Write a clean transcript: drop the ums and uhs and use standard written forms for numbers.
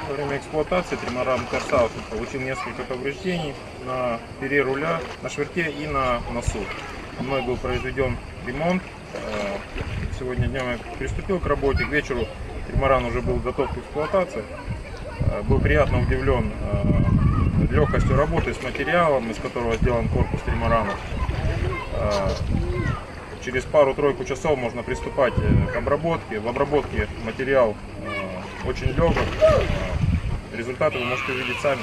Во время эксплуатации тримаран Корсаус получил несколько повреждений на пере руля, на швырке и на носу. Мной был произведен ремонт. Сегодня днем я приступил к работе. К вечеру тримаран уже был готов к эксплуатации. Был приятно удивлен легкостью работы с материалом, из которого сделан корпус тримарана. Через пару-тройку часов можно приступать к обработке. В обработке материал очень легок. Результаты вы можете увидеть сами.